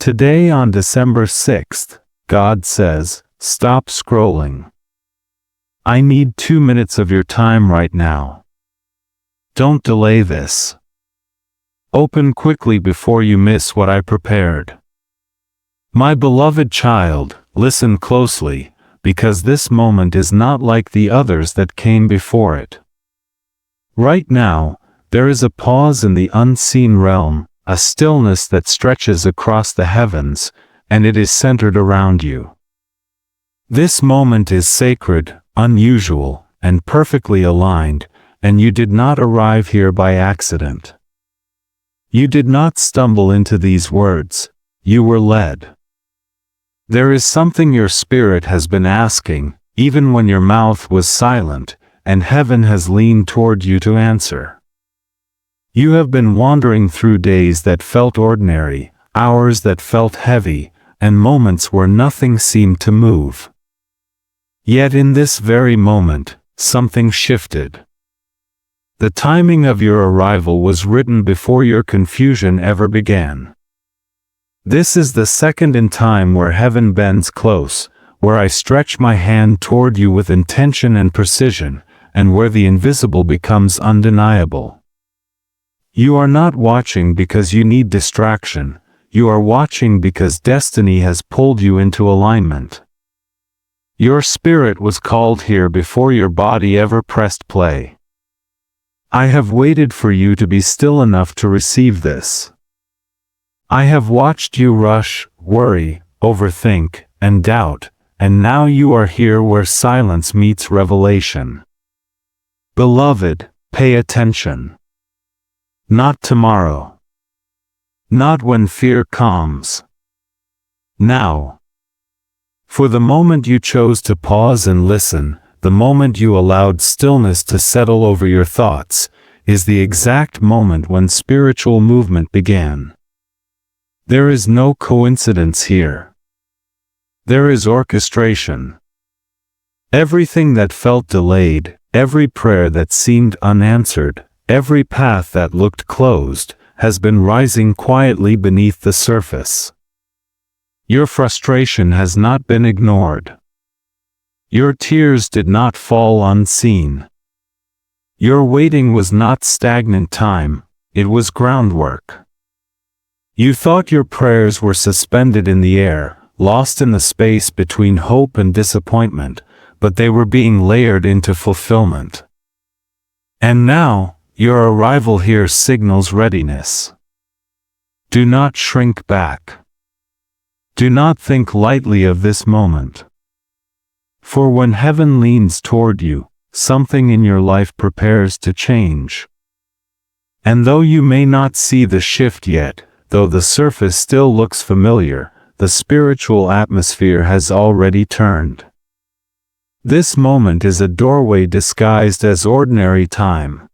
Today on December 6th, God says, stop scrolling. I need 2 minutes of your time right now. Don't delay this. Open quickly before you miss what I prepared. My beloved child, listen closely, because this moment is not like the others that came before it. Right now, there is a pause in the unseen realm, a stillness that stretches across the heavens, and it is centered around you. This moment is sacred, unusual, and perfectly aligned, and you did not arrive here by accident. You did not stumble into these words, you were led. There is something your spirit has been asking, even when your mouth was silent, and heaven has leaned toward you to answer. You have been wandering through days that felt ordinary, hours that felt heavy, and moments where nothing seemed to move. Yet in this very moment, something shifted. The timing of your arrival was written before your confusion ever began. This is the second in time where heaven bends close, where I stretch my hand toward you with intention and precision, and where the invisible becomes undeniable. You are not watching because you need distraction, you are watching because destiny has pulled you into alignment. Your spirit was called here before your body ever pressed play. I have waited for you to be still enough to receive this. I have watched you rush, worry, overthink, and doubt, and now you are here where silence meets revelation. Beloved, pay attention. Not tomorrow. Not when fear calms. Now. For the moment you chose to pause and listen, the moment you allowed stillness to settle over your thoughts, is the exact moment when spiritual movement began. There is no coincidence here. There is orchestration. Everything that felt delayed, every prayer that seemed unanswered, every path that looked closed, has been rising quietly beneath the surface. Your frustration has not been ignored. Your tears did not fall unseen. Your waiting was not stagnant time, it was groundwork. You thought your prayers were suspended in the air, lost in the space between hope and disappointment, but they were being layered into fulfillment. And now, your arrival here signals readiness. Do not shrink back. Do not think lightly of this moment. For when heaven leans toward you, something in your life prepares to change. And though you may not see the shift yet, though the surface still looks familiar, the spiritual atmosphere has already turned. This moment is a doorway disguised as ordinary time.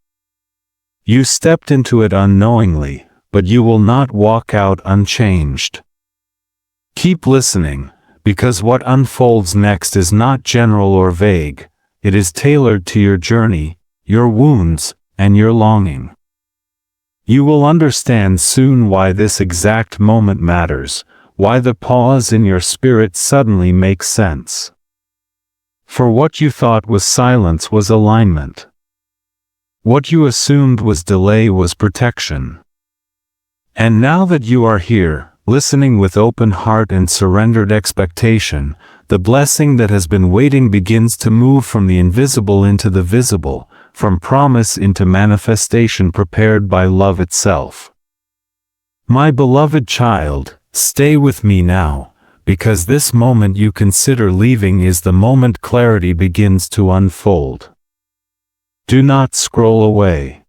You stepped into it unknowingly, but you will not walk out unchanged. Keep listening, because what unfolds next is not general or vague, it is tailored to your journey, your wounds, and your longing. You will understand soon why this exact moment matters, why the pause in your spirit suddenly makes sense. For what you thought was silence was alignment. What you assumed was delay was protection. And now that you are here, listening with open heart and surrendered expectation, the blessing that has been waiting begins to move from the invisible into the visible, from promise into manifestation prepared by love itself. My beloved child, stay with me now, because this moment you consider leaving is the moment clarity begins to unfold. Do not scroll away.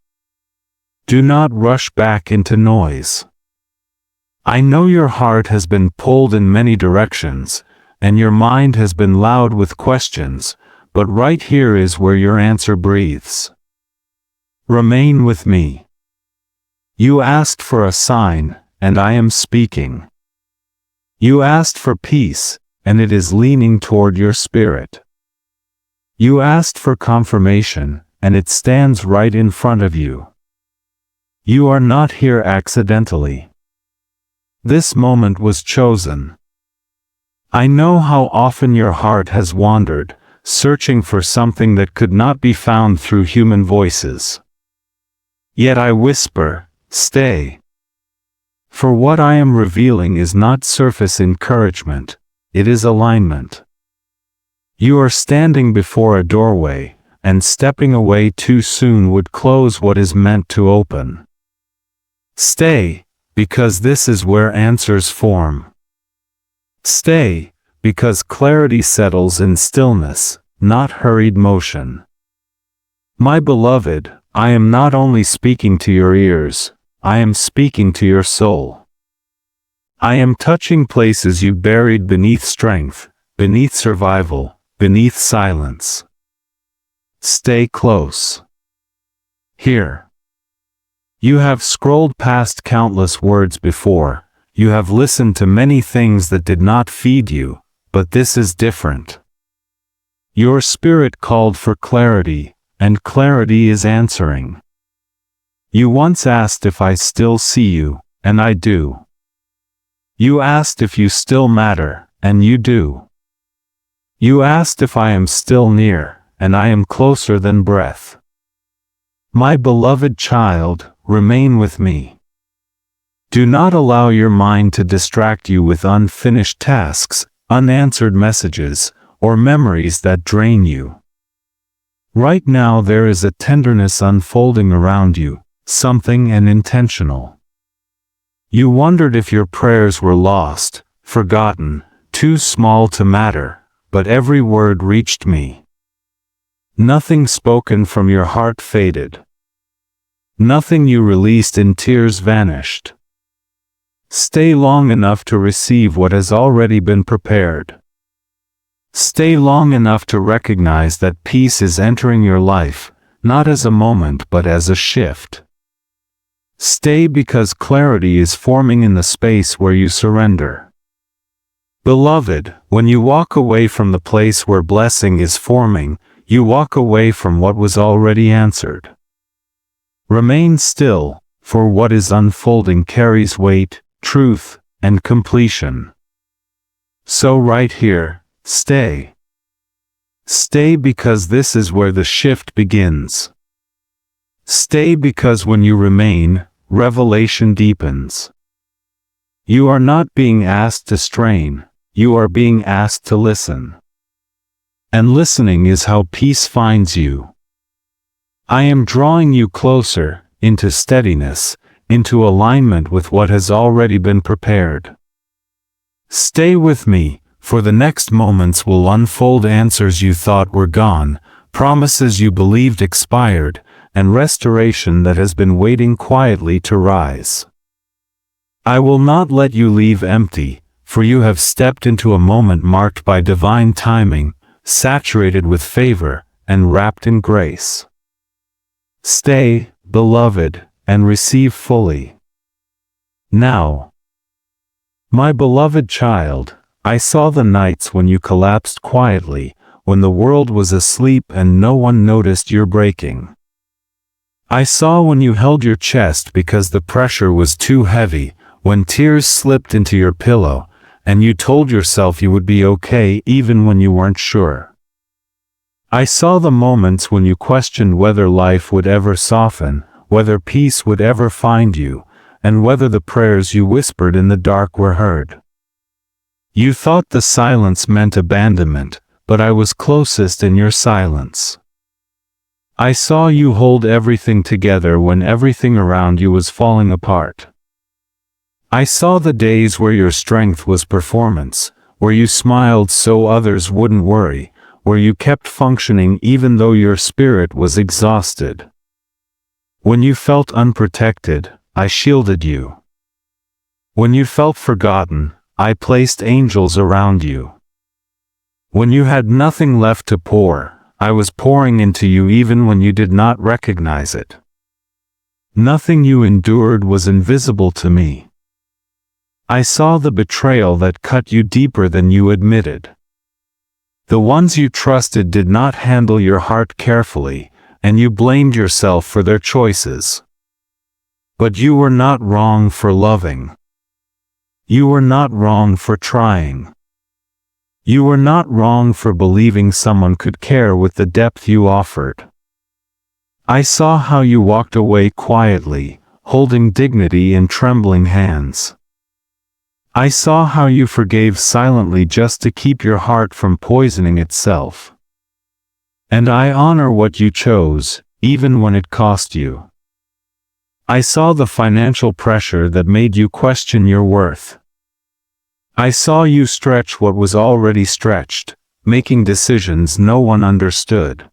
Do not rush back into noise. I know your heart has been pulled in many directions, and your mind has been loud with questions, but right here is where your answer breathes. Remain with me. You asked for a sign, and I am speaking. You asked for peace, and it is leaning toward your spirit. You asked for confirmation, and it stands right in front of you. You are not here accidentally. This moment was chosen. I know how often your heart has wandered, searching for something that could not be found through human voices. Yet I whisper, stay. For what I am revealing is not surface encouragement, it is alignment. You are standing before a doorway, and stepping away too soon would close what is meant to open. Stay, because this is where answers form. Stay, because clarity settles in stillness, not hurried motion. My beloved, I am not only speaking to your ears, I am speaking to your soul. I am touching places you buried beneath strength, beneath survival, beneath silence. Stay close. Here. You have scrolled past countless words before, you have listened to many things that did not feed you, but this is different. Your spirit called for clarity, and clarity is answering. You once asked if I still see you, and I do. You asked if you still matter, and you do. You asked if I am still near, and I am closer than breath. My beloved child, remain with me. Do not allow your mind to distract you with unfinished tasks, unanswered messages, or memories that drain you. Right now there is a tenderness unfolding around you, something and intentional. You wondered if your prayers were lost, forgotten, too small to matter, but every word reached me. Nothing spoken from your heart faded. Nothing you released in tears vanished. Stay long enough to receive what has already been prepared. Stay long enough to recognize that peace is entering your life, not as a moment but as a shift. Stay because clarity is forming in the space where you surrender. Beloved, when you walk away from the place where blessing is forming, you walk away from what was already answered. Remain still, for what is unfolding carries weight, truth, and completion. So right here, stay. Stay because this is where the shift begins. Stay because when you remain, revelation deepens. You are not being asked to strain, you are being asked to listen. And listening is how peace finds you. I am drawing you closer, into steadiness, into alignment with what has already been prepared. Stay with me, for the next moments will unfold answers you thought were gone, promises you believed expired, and restoration that has been waiting quietly to rise. I will not let you leave empty, for you have stepped into a moment marked by divine timing, saturated with favor, and wrapped in grace. Stay, beloved, and receive fully. Now, my beloved child, I saw the nights when you collapsed quietly, when the world was asleep and no one noticed your breaking. I saw when you held your chest because the pressure was too heavy, when tears slipped into your pillow, and you told yourself you would be okay even when you weren't sure. I saw the moments when you questioned whether life would ever soften, whether peace would ever find you, and whether the prayers you whispered in the dark were heard. You thought the silence meant abandonment, but I was closest in your silence. I saw you hold everything together when everything around you was falling apart. I saw the days where your strength was performance, where you smiled so others wouldn't worry, where you kept functioning even though your spirit was exhausted. When you felt unprotected, I shielded you. When you felt forgotten, I placed angels around you. When you had nothing left to pour, I was pouring into you even when you did not recognize it. Nothing you endured was invisible to me. I saw the betrayal that cut you deeper than you admitted. The ones you trusted did not handle your heart carefully, and you blamed yourself for their choices. But you were not wrong for loving. You were not wrong for trying. You were not wrong for believing someone could care with the depth you offered. I saw how you walked away quietly, holding dignity in trembling hands. I saw how you forgave silently just to keep your heart from poisoning itself. And I honor what you chose, even when it cost you. I saw the financial pressure that made you question your worth. I saw you stretch what was already stretched, making decisions no one understood.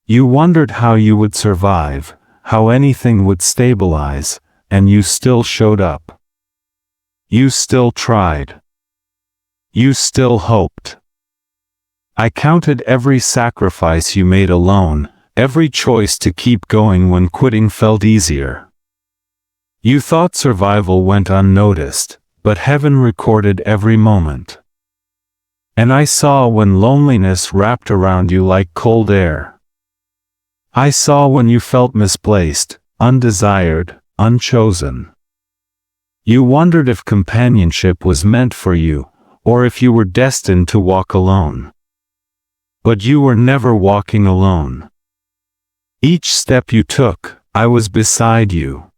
You wondered how you would survive, how anything would stabilize, and you still showed up. You still tried. You still hoped. I counted every sacrifice you made alone, every choice to keep going when quitting felt easier. You thought survival went unnoticed, but heaven recorded every moment. And I saw when loneliness wrapped around you like cold air. I saw when you felt misplaced, undesired, unchosen. You wondered if companionship was meant for you, or if you were destined to walk alone. But you were never walking alone. Each step you took, I was beside you.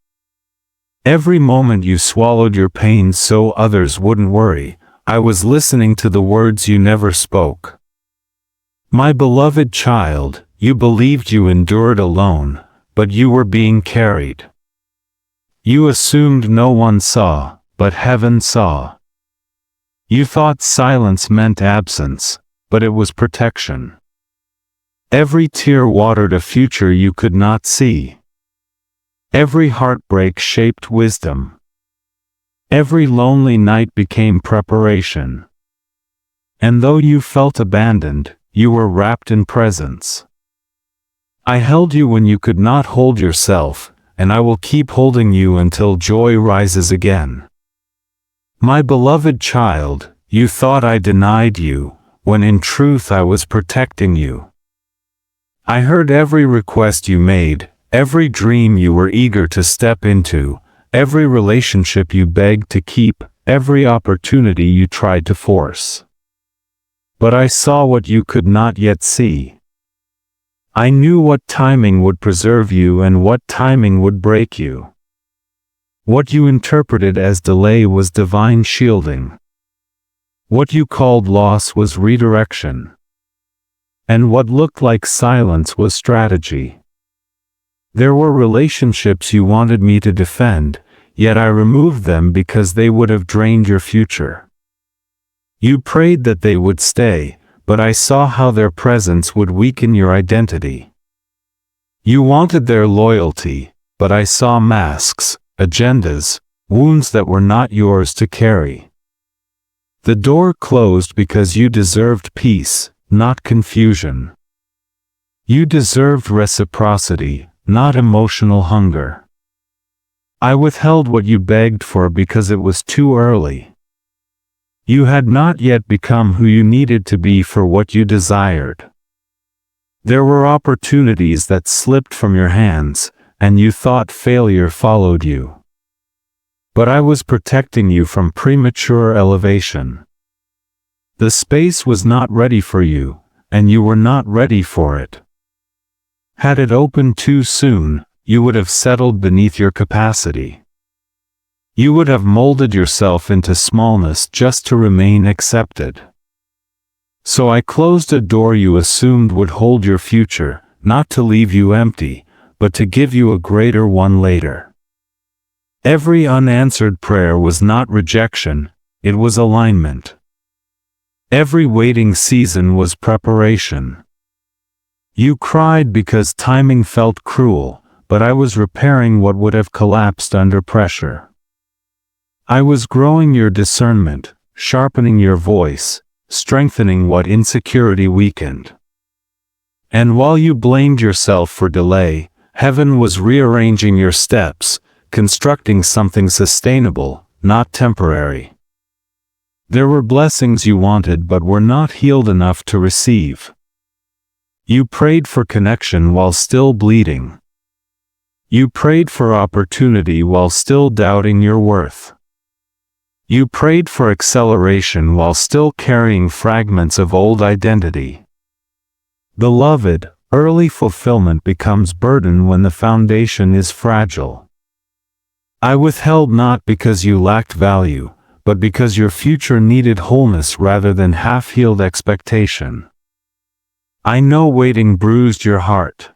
Every moment you swallowed your pain so others wouldn't worry, I was listening to the words you never spoke. My beloved child, you believed you endured alone, but you were being carried. You assumed no one saw, but heaven saw. You thought silence meant absence, but it was protection. Every tear watered a future you could not see. Every heartbreak shaped wisdom. Every lonely night became preparation. And though you felt abandoned, you were wrapped in presence. I held you when you could not hold yourself, and I will keep holding you until joy rises again. My beloved child, you thought I denied you, when in truth I was protecting you. I heard every request you made, every dream you were eager to step into, every relationship you begged to keep, every opportunity you tried to force. But I saw what you could not yet see. I knew what timing would preserve you and what timing would break you. What you interpreted as delay was divine shielding. What you called loss was redirection. And what looked like silence was strategy. There were relationships you wanted me to defend, yet I removed them because they would have drained your future. You prayed that they would stay, but I saw how their presence would weaken your identity. You wanted their loyalty, but I saw masks, agendas, wounds that were not yours to carry. The door closed because you deserved peace, not confusion. You deserved reciprocity, not emotional hunger. I withheld what you begged for because it was too early. You had not yet become who you needed to be for what you desired. There were opportunities that slipped from your hands, and you thought failure followed you. But I was protecting you from premature elevation. The space was not ready for you, and you were not ready for it. Had it opened too soon, you would have settled beneath your capacity. You would have molded yourself into smallness just to remain accepted. So I closed a door you assumed would hold your future, not to leave you empty, but to give you a greater one later. Every unanswered prayer was not rejection, it was alignment. Every waiting season was preparation. You cried because timing felt cruel, but I was repairing what would have collapsed under pressure. I was growing your discernment, sharpening your voice, strengthening what insecurity weakened. And while you blamed yourself for delay, heaven was rearranging your steps, constructing something sustainable, not temporary. There were blessings you wanted but were not healed enough to receive. You prayed for connection while still bleeding. You prayed for opportunity while still doubting your worth. You prayed for acceleration while still carrying fragments of old identity. Beloved, early fulfillment becomes burden when the foundation is fragile. I withheld not because you lacked value, but because your future needed wholeness rather than half-healed expectation. I know waiting bruised your heart.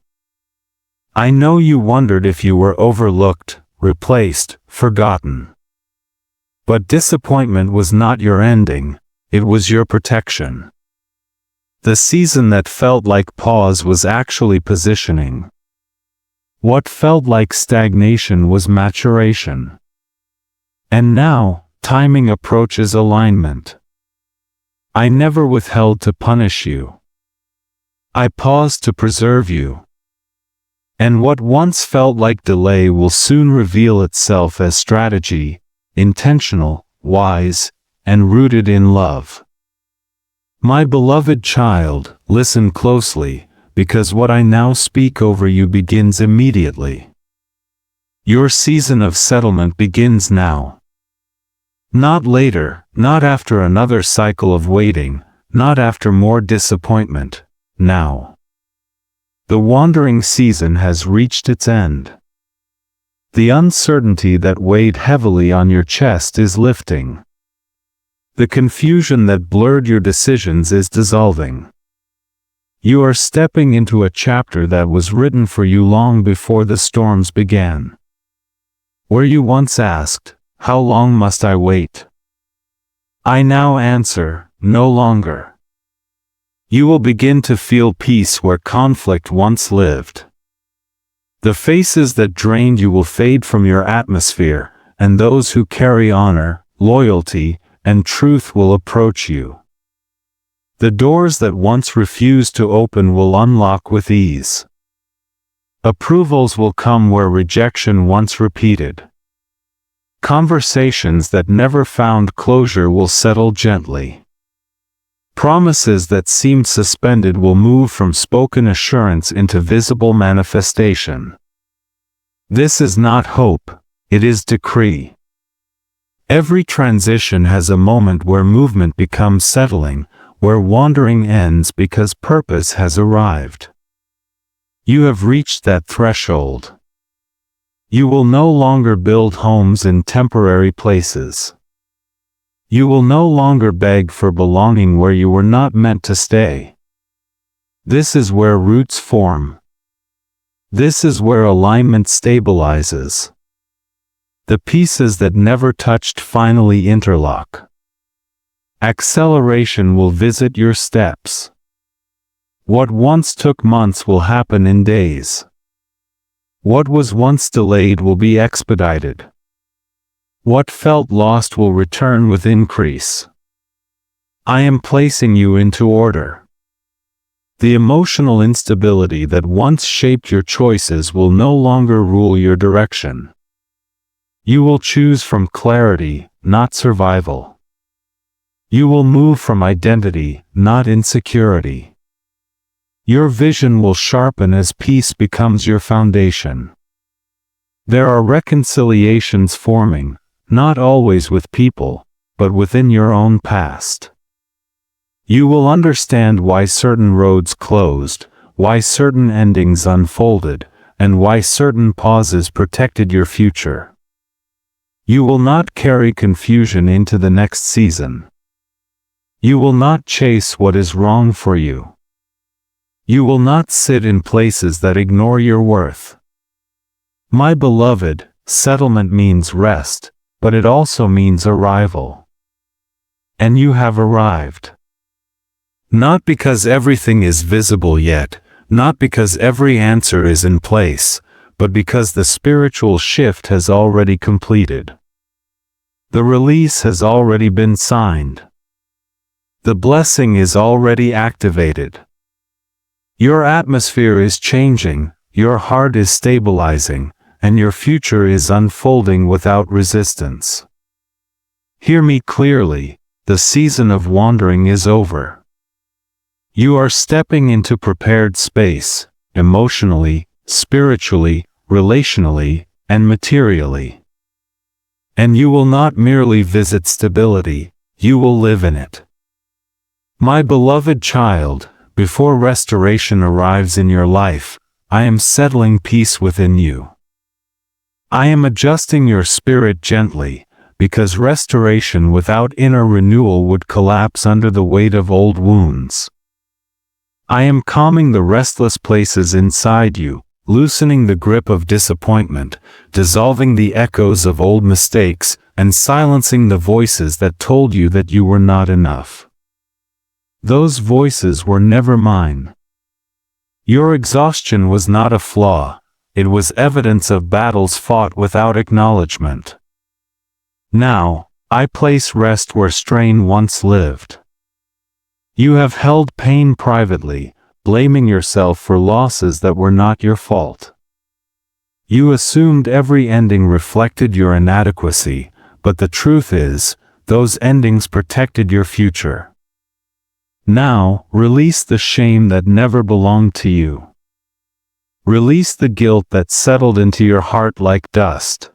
I know you wondered if you were overlooked, replaced, forgotten. But disappointment was not your ending, it was your protection. The season that felt like pause was actually positioning. What felt like stagnation was maturation. And now, timing approaches alignment. I never withheld to punish you. I paused to preserve you. And what once felt like delay will soon reveal itself as strategy, intentional, wise, and rooted in love. My beloved child, listen closely, because what I now speak over you begins immediately. Your season of settlement begins now. Not later, not after another cycle of waiting, not after more disappointment, now. The wandering season has reached its end. The uncertainty that weighed heavily on your chest is lifting. The confusion that blurred your decisions is dissolving. You are stepping into a chapter that was written for you long before the storms began. Where you once asked, "How long must I wait?" I now answer, "No longer." You will begin to feel peace where conflict once lived. The faces that drained you will fade from your atmosphere, and those who carry honor, loyalty, and truth will approach you. The doors that once refused to open will unlock with ease. Approvals will come where rejection once repeated. Conversations that never found closure will settle gently. Promises that seemed suspended will move from spoken assurance into visible manifestation. This is not hope, it is decree. Every transition has a moment where movement becomes settling, where wandering ends because purpose has arrived. You have reached that threshold. You will no longer build homes in temporary places. You will no longer beg for belonging where you were not meant to stay. This is where roots form. This is where alignment stabilizes. The pieces that never touched finally interlock. Acceleration will visit your steps. What once took months will happen in days. What was once delayed will be expedited. What felt lost will return with increase. I am placing you into order. The emotional instability that once shaped your choices will no longer rule your direction. You will choose from clarity, not survival. You will move from identity, not insecurity. Your vision will sharpen as peace becomes your foundation. There are reconciliations forming, not always with people, but within your own past. You will understand why certain roads closed, why certain endings unfolded, and why certain pauses protected your future. You will not carry confusion into the next season. You will not chase what is wrong for you. You will not sit in places that ignore your worth. My beloved, settlement means rest, but it also means arrival. And you have arrived. Not because everything is visible yet, not because every answer is in place, but because the spiritual shift has already completed. The release has already been signed. The blessing is already activated. Your atmosphere is changing, your heart is stabilizing, and your future is unfolding without resistance. Hear me clearly, the season of wandering is over. You are stepping into prepared space, emotionally, spiritually, relationally, and materially. And you will not merely visit stability, you will live in it. My beloved child, before restoration arrives in your life, I am settling peace within you. I am adjusting your spirit gently, because restoration without inner renewal would collapse under the weight of old wounds. I am calming the restless places inside you, loosening the grip of disappointment, dissolving the echoes of old mistakes, and silencing the voices that told you that you were not enough. Those voices were never mine. Your exhaustion was not a flaw, it was evidence of battles fought without acknowledgement. Now, I place rest where strain once lived. You have held pain privately, blaming yourself for losses that were not your fault. You assumed every ending reflected your inadequacy, but the truth is, those endings protected your future. Now, release the shame that never belonged to you. Release the guilt that settled into your heart like dust.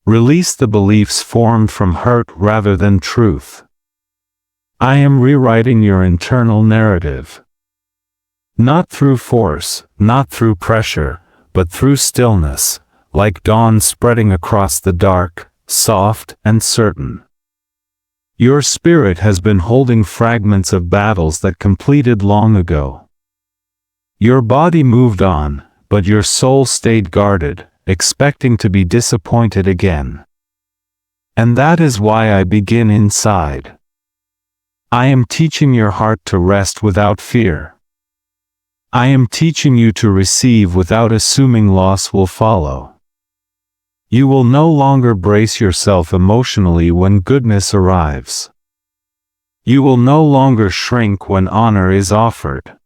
Release the beliefs formed from hurt rather than truth. I am rewriting your internal narrative. Not through force, not through pressure, but through stillness, like dawn spreading across the dark, soft and certain. Your spirit has been holding fragments of battles that completed long ago. Your body moved on, but your soul stayed guarded, expecting to be disappointed again. And that is why I begin inside. I am teaching your heart to rest without fear. I am teaching you to receive without assuming loss will follow. You will no longer brace yourself emotionally when goodness arrives. You will no longer shrink when honor is offered.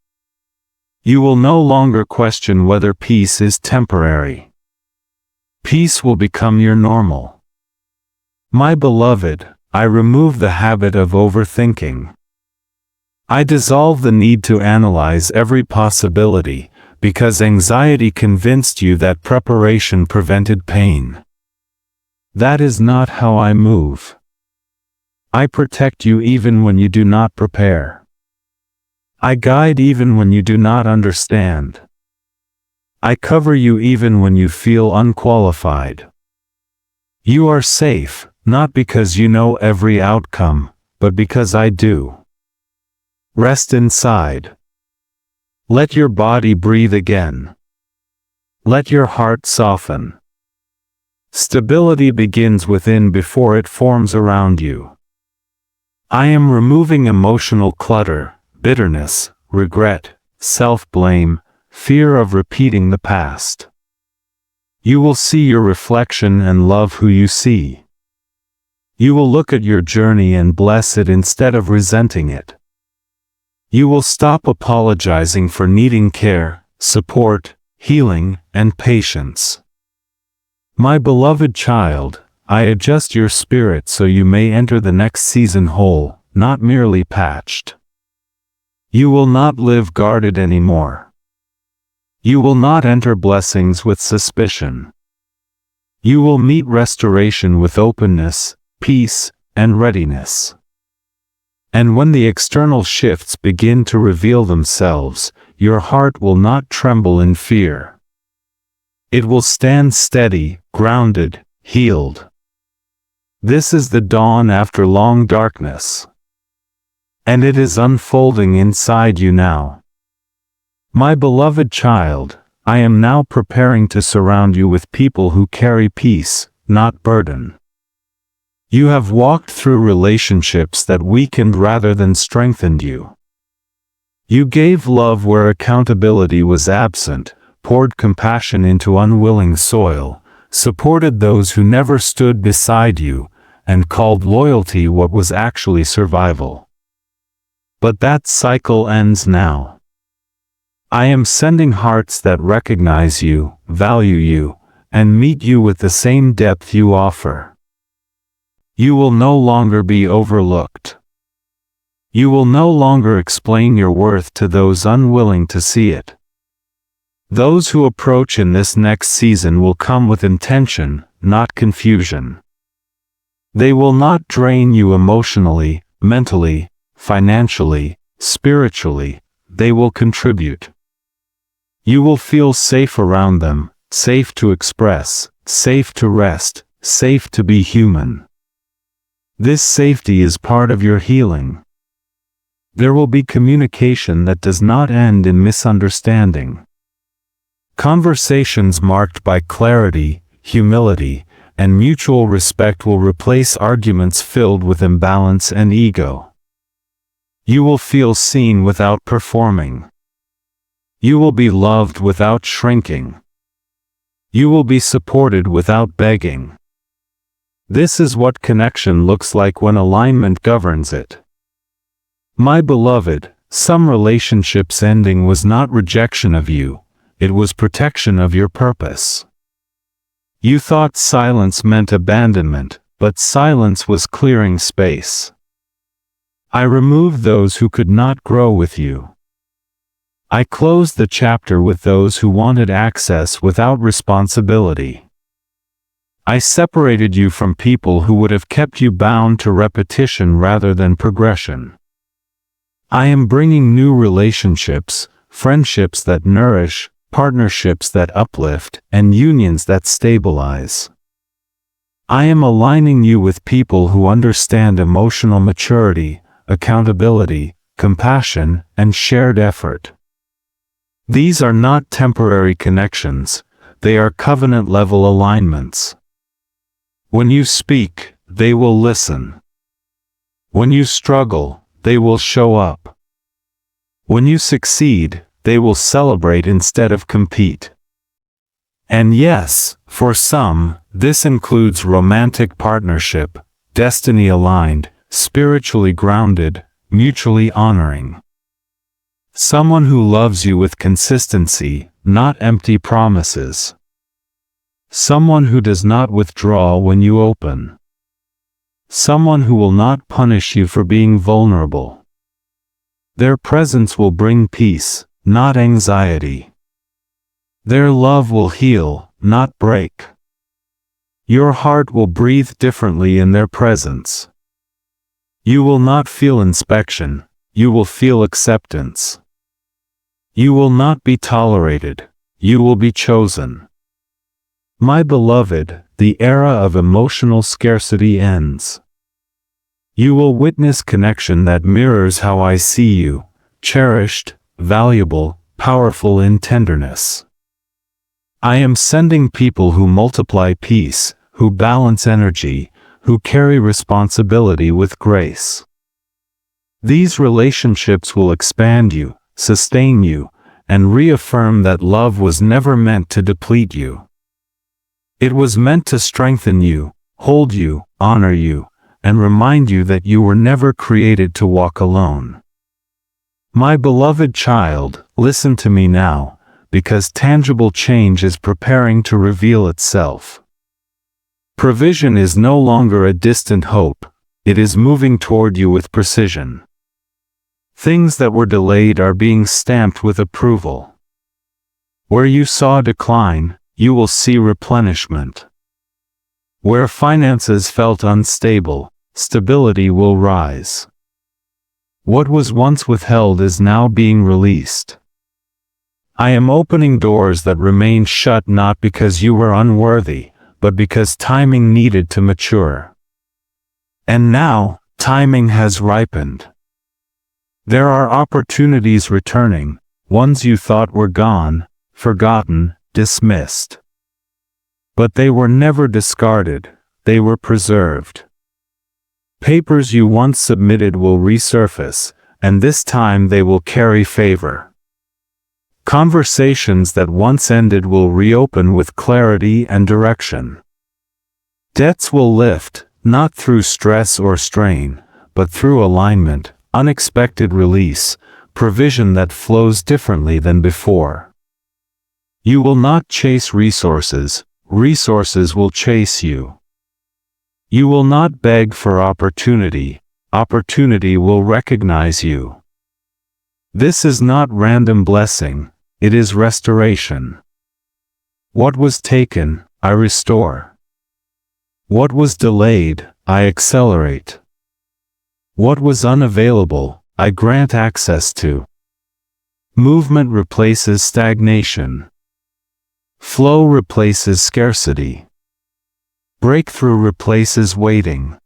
You will no longer question whether peace is temporary. Peace will become your normal. My beloved, I remove the habit of overthinking. I dissolve the need to analyze every possibility, because anxiety convinced you that preparation prevented pain. That is not how I move. I protect you even when you do not prepare. I guide even when you do not understand. I cover you even when you feel unqualified. You are safe, not because you know every outcome, but because I do. Rest inside. Let your body breathe again. Let your heart soften. Stability begins within before it forms around you. I am removing emotional clutter, bitterness, regret, self-blame, fear of repeating the past. You will see your reflection and love who you see. You will look at your journey and bless it instead of resenting it. You will stop apologizing for needing care, support, healing, and patience. My beloved child, I adjust your spirit so you may enter the next season whole, not merely patched. You will not live guarded anymore. You will not enter blessings with suspicion. You will meet restoration with openness, peace, and readiness. And when the external shifts begin to reveal themselves, your heart will not tremble in fear. It will stand steady, grounded, healed. This is the dawn after long darkness. And it is unfolding inside you now. My beloved child, I am now preparing to surround you with people who carry peace, not burden. You have walked through relationships that weakened rather than strengthened you. You gave love where accountability was absent, poured compassion into unwilling soil, supported those who never stood beside you, and called loyalty what was actually survival. But that cycle ends now. I am sending hearts that recognize you, value you, and meet you with the same depth you offer. You will no longer be overlooked. You will no longer explain your worth to those unwilling to see it. Those who approach in this next season will come with intention, not confusion. They will not drain you emotionally, mentally, financially, spiritually. They will contribute. You will feel safe around them, safe to express, safe to rest, safe to be human. This safety is part of your healing. There will be communication that does not end in misunderstanding. Conversations marked by clarity, humility, and mutual respect will replace arguments filled with imbalance and ego. You will feel seen without performing. You will be loved without shrinking. You will be supported without begging. This is what connection looks like when alignment governs it. My beloved, some relationships ending was not rejection of you, it was protection of your purpose. You thought silence meant abandonment, but silence was clearing space. I removed those who could not grow with you. I closed the chapter with those who wanted access without responsibility. I separated you from people who would have kept you bound to repetition rather than progression. I am bringing new relationships, friendships that nourish, partnerships that uplift, and unions that stabilize. I am aligning you with people who understand emotional maturity, accountability, compassion, and shared effort. These are not temporary connections, they are covenant-level alignments. When you speak, they will listen. When you struggle, they will show up. When you succeed, they will celebrate instead of compete. And yes, for some, this includes romantic partnership, destiny-aligned, spiritually grounded, mutually honoring. Someone who loves you with consistency, not empty promises. Someone who does not withdraw when you open. Someone who will not punish you for being vulnerable. Their presence will bring peace, not anxiety. Their love will heal, not break. Your heart will breathe differently in their presence. You will not feel inspection, you will feel acceptance. You will not be tolerated, you will be chosen. My beloved, the era of emotional scarcity ends. You will witness connection that mirrors how I see you, cherished, valuable, powerful in tenderness. I am sending people who multiply peace, who balance energy, who carry responsibility with grace. These relationships will expand you, sustain you, and reaffirm that love was never meant to deplete you. It was meant to strengthen you, hold you, honor you, and remind you that you were never created to walk alone. My beloved child, listen to me now, because tangible change is preparing to reveal itself. Provision is no longer a distant hope, it is moving toward you with precision. Things that were delayed are being stamped with approval. Where you saw decline, you will see replenishment. Where finances felt unstable, stability will rise. What was once withheld is now being released. I am opening doors that remained shut not because you were unworthy, but because timing needed to mature. And now, timing has ripened. There are opportunities returning, ones you thought were gone, forgotten, dismissed. But they were never discarded, they were preserved. Papers you once submitted will resurface, and this time they will carry favor. Conversations that once ended will reopen with clarity and direction. Debts will lift, not through stress or strain, but through alignment, unexpected release, provision that flows differently than before. You will not chase resources, resources will chase you. You will not beg for opportunity, opportunity will recognize you. This is not random blessing, it is restoration. What was taken, I restore. What was delayed, I accelerate. What was unavailable, I grant access to. Movement replaces stagnation. Flow replaces scarcity. Breakthrough replaces waiting.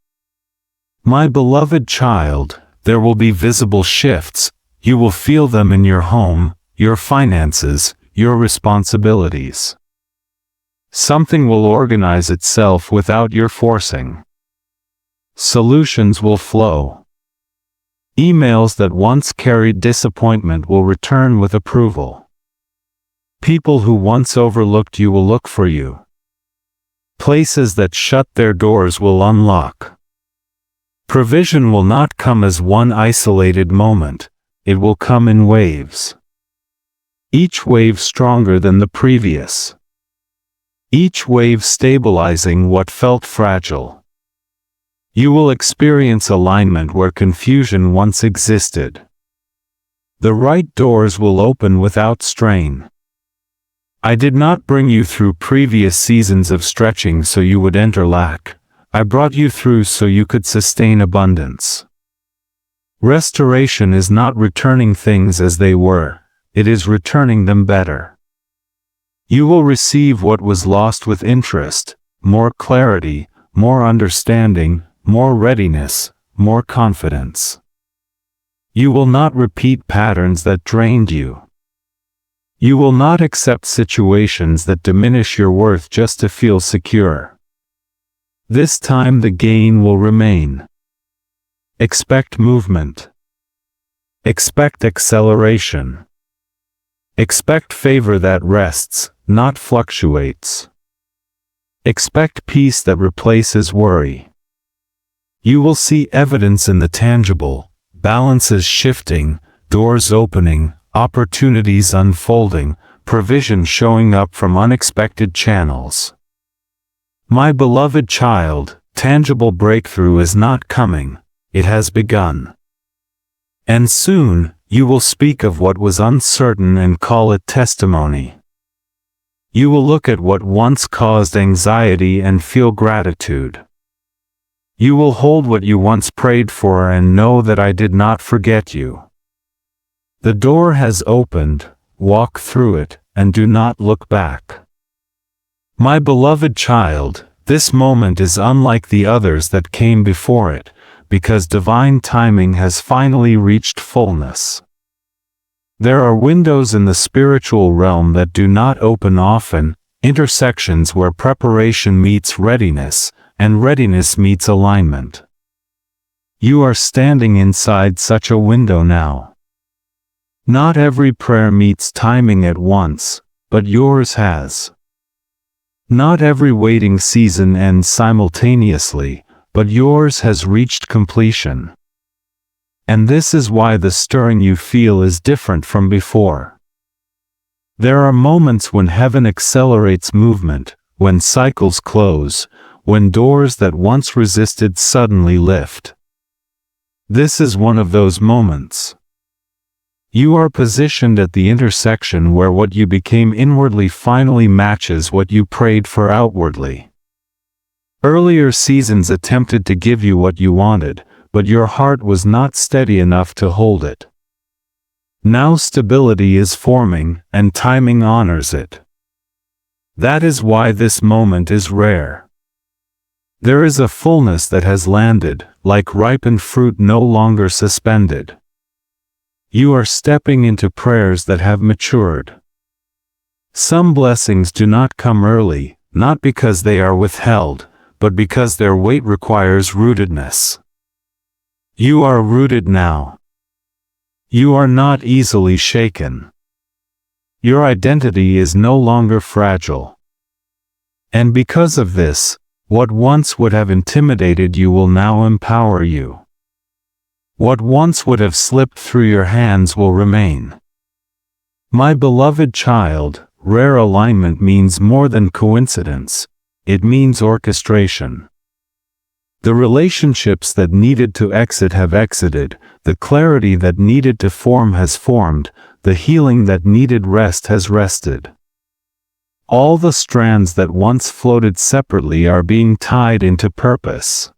My beloved child, there will be visible shifts. You will feel them in your home, your finances, your responsibilities. Something will organize itself without your forcing. Solutions will flow. Emails that once carried disappointment will return with approval. People who once overlooked you will look for you. Places that shut their doors will unlock. Provision will not come as one isolated moment, it will come in waves. Each wave stronger than the previous. Each wave stabilizing what felt fragile. You will experience alignment where confusion once existed. The right doors will open without strain. I did not bring you through previous seasons of stretching so you would enter lack. I brought you through so you could sustain abundance. Restoration is not returning things as they were, it is returning them better. You will receive what was lost with interest, more clarity, more understanding, more readiness, more confidence. You will not repeat patterns that drained you. You will not accept situations that diminish your worth just to feel secure. This time the gain will remain. Expect movement. Expect acceleration. Expect favor that rests, not fluctuates. Expect peace that replaces worry. You will see evidence in the tangible, balances shifting, doors opening, opportunities unfolding, provision showing up from unexpected channels. My beloved child, tangible breakthrough is not coming, it has begun. And soon, you will speak of what was uncertain and call it testimony. You will look at what once caused anxiety and feel gratitude. You will hold what you once prayed for and know that I did not forget you. The door has opened, walk through it, and do not look back. My beloved child, this moment is unlike the others that came before it, because divine timing has finally reached fullness. There are windows in the spiritual realm that do not open often, intersections where preparation meets readiness, and readiness meets alignment. You are standing inside such a window now. Not every prayer meets timing at once, but yours has. Not every waiting season ends simultaneously, but yours has reached completion. And this is why the stirring you feel is different from before. There are moments when heaven accelerates movement, when cycles close, when doors that once resisted suddenly lift. This is one of those moments. You are positioned at the intersection where what you became inwardly finally matches what you prayed for outwardly. Earlier seasons attempted to give you what you wanted, but your heart was not steady enough to hold it. Now stability is forming, and timing honors it. That is why this moment is rare. There is a fullness that has landed, like ripened fruit no longer suspended. You are stepping into prayers that have matured. Some blessings do not come early, not because they are withheld, but because their weight requires rootedness. You are rooted now. You are not easily shaken. Your identity is no longer fragile. And because of this, what once would have intimidated you will now empower you. What once would have slipped through your hands will remain. My beloved child, rare alignment means more than coincidence, it means orchestration. The relationships that needed to exit have exited, the clarity that needed to form has formed, the healing that needed rest has rested. All the strands that once floated separately are being tied into purpose.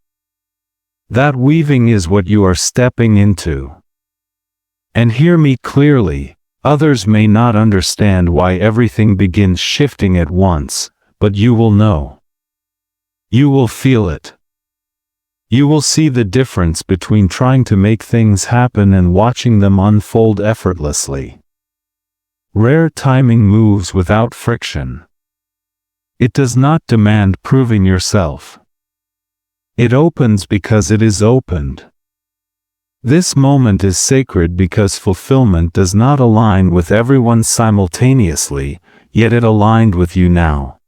That weaving is what you are stepping into. And hear me clearly, others may not understand why everything begins shifting at once, but you will know. You will feel it. You will see the difference between trying to make things happen and watching them unfold effortlessly. Rare timing moves without friction. It does not demand proving yourself. It opens because it is opened. This moment is sacred because fulfillment does not align with everyone simultaneously, yet it aligned with you now.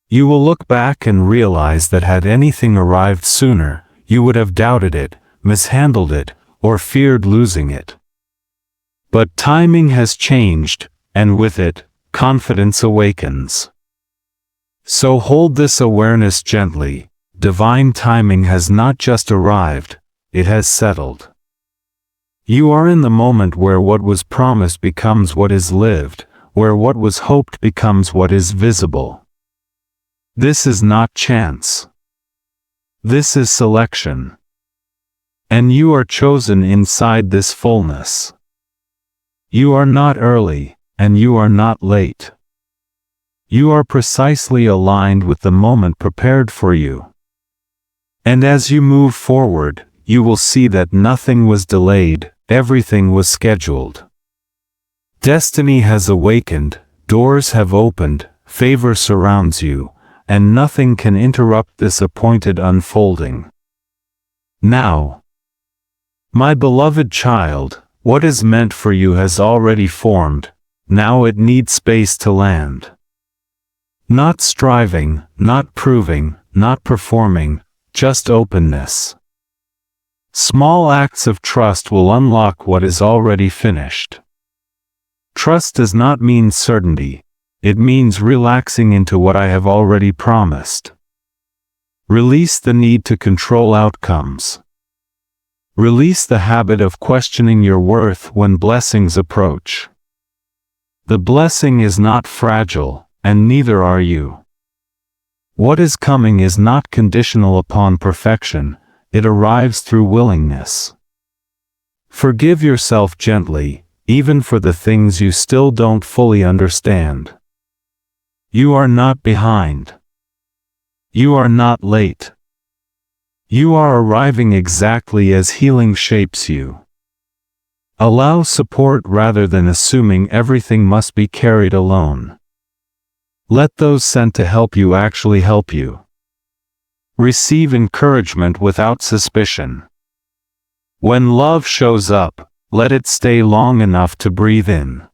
You will look back and realize that had anything arrived sooner, you would have doubted it, mishandled it, or feared losing it. But timing has changed, and with it, confidence awakens. So hold this awareness gently. Divine timing has not just arrived, it has settled. You are in the moment where what was promised becomes what is lived, where what was hoped becomes what is visible. This is not chance. This is selection. And you are chosen inside this fullness. You are not early, and you are not late. You are precisely aligned with the moment prepared for you. And as you move forward, you will see that nothing was delayed, everything was scheduled. Destiny has awakened, doors have opened, favor surrounds you, and nothing can interrupt this appointed unfolding. Now, my beloved child, what is meant for you has already formed, now it needs space to land. Not striving, not proving, not performing, just openness. Small acts of trust will unlock what is already finished. Trust does not mean certainty. It means relaxing into what I have already promised. Release the need to control outcomes. Release the habit of questioning your worth when blessings approach. The blessing is not fragile, and neither are you. What is coming is not conditional upon perfection, it arrives through willingness. Forgive yourself gently, even for the things you still don't fully understand. You are not behind. You are not late. You are arriving exactly as healing shapes you. Allow support rather than assuming everything must be carried alone. Let those sent to help you actually help you. Receive encouragement without suspicion. When love shows up, let it stay long enough to breathe in.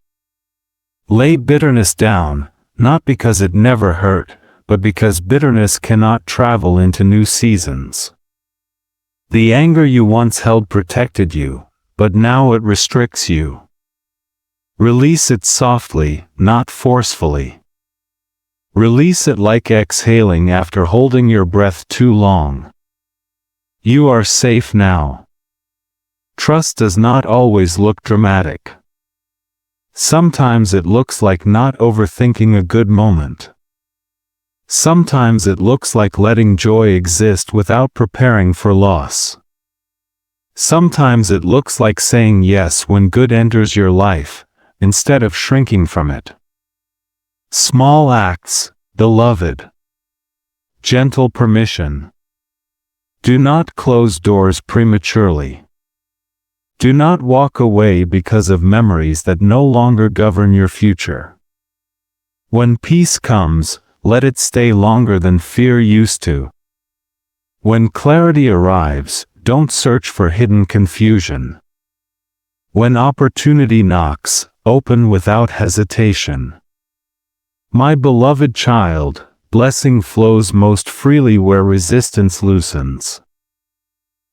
Lay bitterness down, not because it never hurt, but because bitterness cannot travel into new seasons. The anger you once held protected you, but now it restricts you. Release it softly, not forcefully. Release it like exhaling after holding your breath too long. You are safe now. Trust does not always look dramatic. Sometimes it looks like not overthinking a good moment. Sometimes it looks like letting joy exist without preparing for loss. Sometimes it looks like saying yes when good enters your life, instead of shrinking from it. Small acts, beloved. Gentle permission. Do not close doors prematurely. Do not walk away because of memories that no longer govern your future. When peace comes, let it stay longer than fear used to. When clarity arrives, don't search for hidden confusion. When opportunity knocks, open without hesitation. My beloved child, blessing flows most freely where resistance loosens.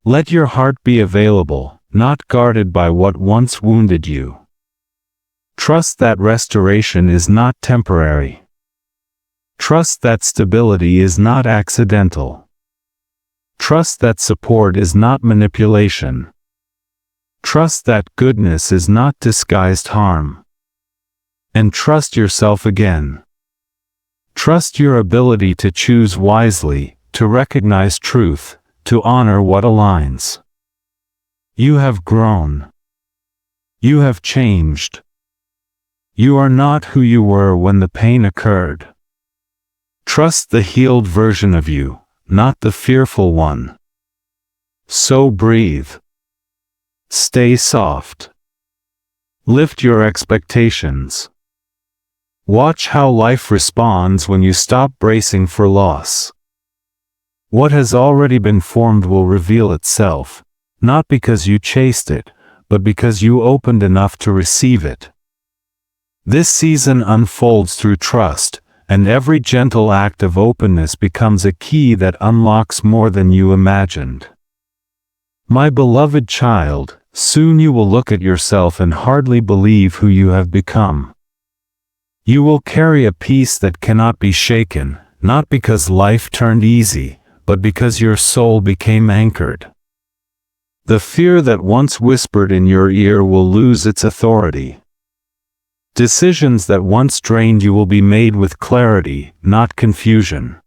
Let your heart be available, not guarded by what once wounded you. Trust that restoration is not temporary. Trust that stability is not accidental. Trust that support is not manipulation. Trust that goodness is not disguised harm. And trust yourself again. Trust your ability to choose wisely, to recognize truth, to honor what aligns. You have grown. You have changed. You are not who you were when the pain occurred. Trust the healed version of you, not the fearful one. So breathe. Stay soft. Lift your expectations. Watch how life responds when you stop bracing for loss. What has already been formed will reveal itself, not because you chased it, but because you opened enough to receive it. This season unfolds through trust, and every gentle act of openness becomes a key that unlocks more than you imagined. My beloved child, soon you will look at yourself and hardly believe who you have become. You will carry a peace that cannot be shaken, not because life turned easy, but because your soul became anchored. The fear that once whispered in your ear will lose its authority. Decisions that once drained you will be made with clarity, not confusion.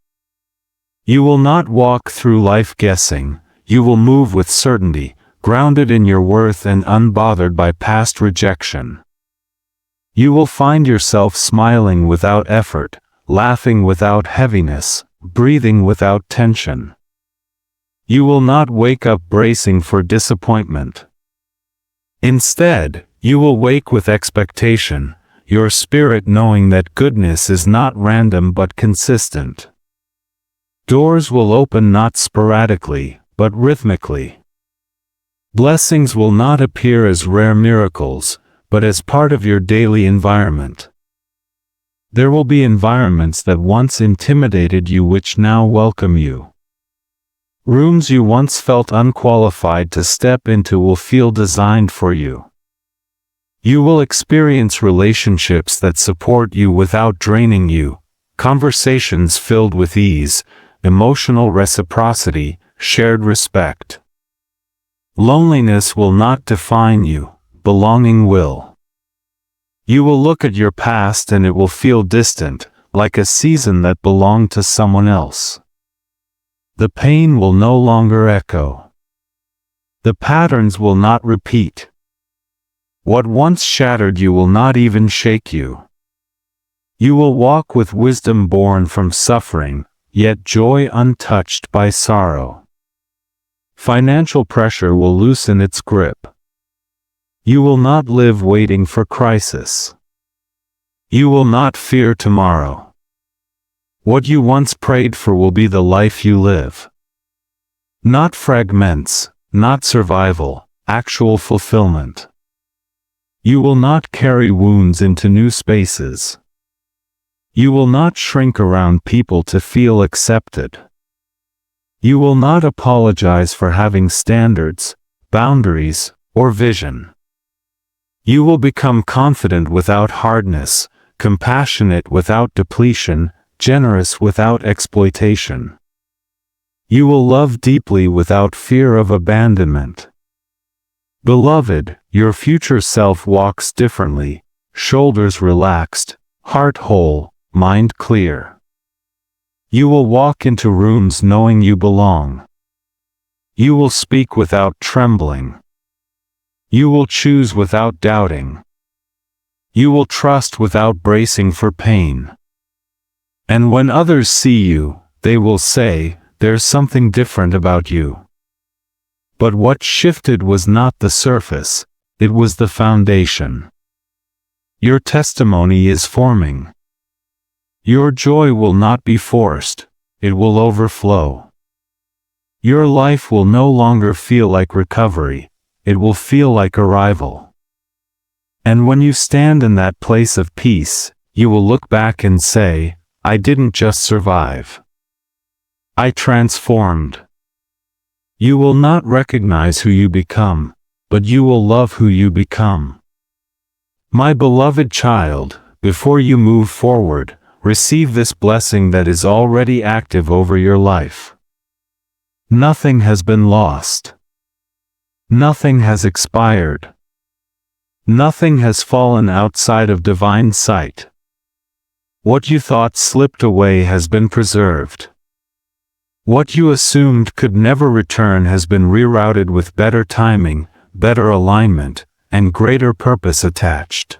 You will not walk through life guessing, you will move with certainty, grounded in your worth and unbothered by past rejection. You will find yourself smiling without effort, laughing without heaviness, breathing without tension. You will not wake up bracing for disappointment. Instead, you will wake with expectation, your spirit knowing that goodness is not random but consistent. Doors will open not sporadically, but rhythmically. Blessings will not appear as rare miracles, but as part of your daily environment. There will be environments that once intimidated you which now welcome you. Rooms you once felt unqualified to step into will feel designed for you. You will experience relationships that support you without draining you, conversations filled with ease, emotional reciprocity, shared respect. Loneliness will not define you, belonging will. You will look at your past and it will feel distant, like a season that belonged to someone else. The pain will no longer echo. The patterns will not repeat. What once shattered you will not even shake you. You will walk with wisdom born from suffering, yet joy untouched by sorrow. Financial pressure will loosen its grip. You will not live waiting for crisis. You will not fear tomorrow. What you once prayed for will be the life you live. Not fragments, not survival, actual fulfillment. You will not carry wounds into new spaces. You will not shrink around people to feel accepted. You will not apologize for having standards, boundaries, or vision. You will become confident without hardness, compassionate without depletion, generous without exploitation. You will love deeply without fear of abandonment. Beloved, your future self walks differently, shoulders relaxed, heart whole, mind clear. You will walk into rooms knowing you belong. You will speak without trembling. You will choose without doubting. You will trust without bracing for pain. And when others see you, they will say, "There's something different about you." But what shifted was not the surface, it was the foundation. Your testimony is forming. Your joy will not be forced, it will overflow. Your life will no longer feel like recovery, it will feel like arrival. And when you stand in that place of peace, you will look back and say, "I didn't just survive. I transformed." You will not recognize who you become, but you will love who you become. My beloved child, before you move forward, receive this blessing that is already active over your life. Nothing has been lost. Nothing has expired. Nothing has fallen outside of divine sight. What you thought slipped away has been preserved. What you assumed could never return has been rerouted with better timing, better alignment, and greater purpose attached.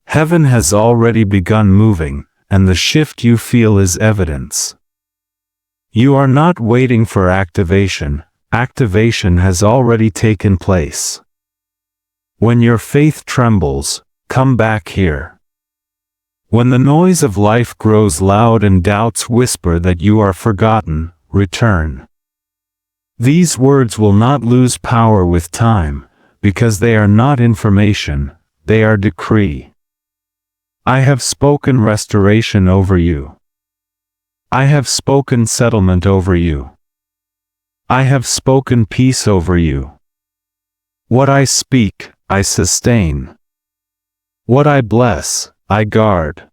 Heaven has already begun moving, and the shift you feel is evidence. You are not waiting for activation. Activation has already taken place. When your faith trembles, come back here. When the noise of life grows loud and doubts whisper that you are forgotten, return. These words will not lose power with time, because they are not information, they are decree. I have spoken restoration over you. I have spoken settlement over you. I have spoken peace over you. What I speak, I sustain. What I bless, I guard.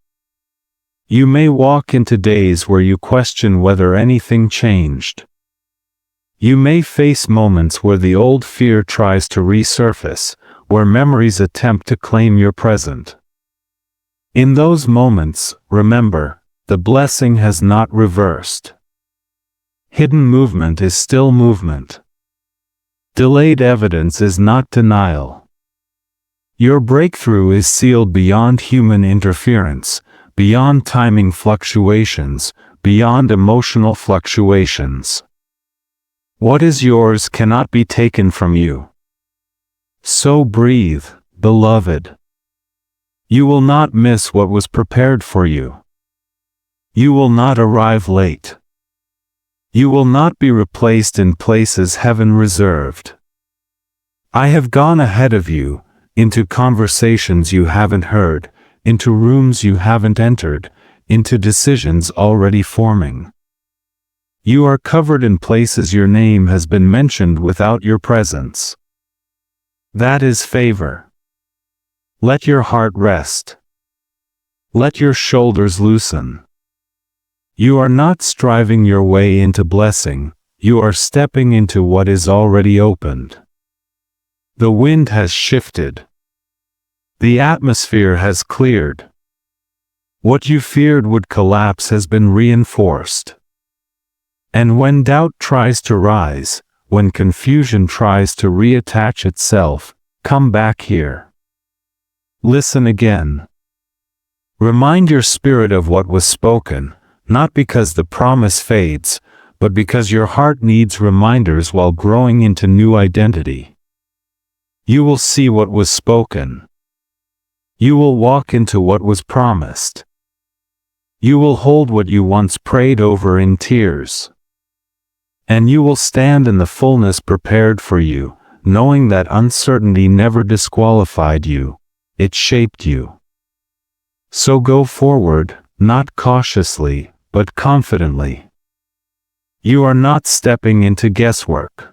You may walk into days where you question whether anything changed. You may face moments where the old fear tries to resurface, where memories attempt to claim your present. In those moments, remember, the blessing has not reversed. Hidden movement is still movement. Delayed evidence is not denial. Your breakthrough is sealed beyond human interference, beyond timing fluctuations, beyond emotional fluctuations. What is yours cannot be taken from you. So breathe, beloved. You will not miss what was prepared for you. You will not arrive late. You will not be replaced in places heaven reserved. I have gone ahead of you, into conversations you haven't heard, into rooms you haven't entered, into decisions already forming. You are covered in places your name has been mentioned without your presence. That is favor. Let your heart rest. Let your shoulders loosen. You are not striving your way into blessing, you are stepping into what is already opened. The wind has shifted. The atmosphere has cleared. What you feared would collapse has been reinforced. And when doubt tries to rise, when confusion tries to reattach itself, come back here. Listen again. Remind your spirit of what was spoken, not because the promise fades, but because your heart needs reminders while growing into new identity. You will see what was spoken. You will walk into what was promised. You will hold what you once prayed over in tears. And you will stand in the fullness prepared for you, knowing that uncertainty never disqualified you, it shaped you. So go forward, not cautiously, but confidently. You are not stepping into guesswork.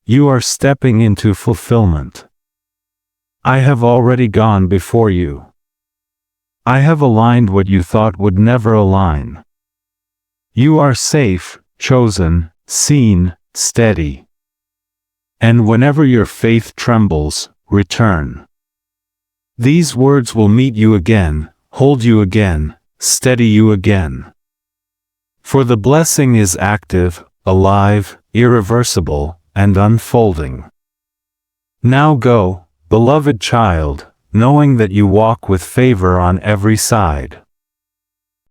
You are stepping into fulfillment. I have already gone before you. I have aligned what you thought would never align. You are safe, chosen, seen, steady. And whenever your faith trembles, return. These words will meet you again, hold you again, steady you again. For the blessing is active, alive, irreversible, and unfolding. Now go, beloved child, knowing that you walk with favor on every side.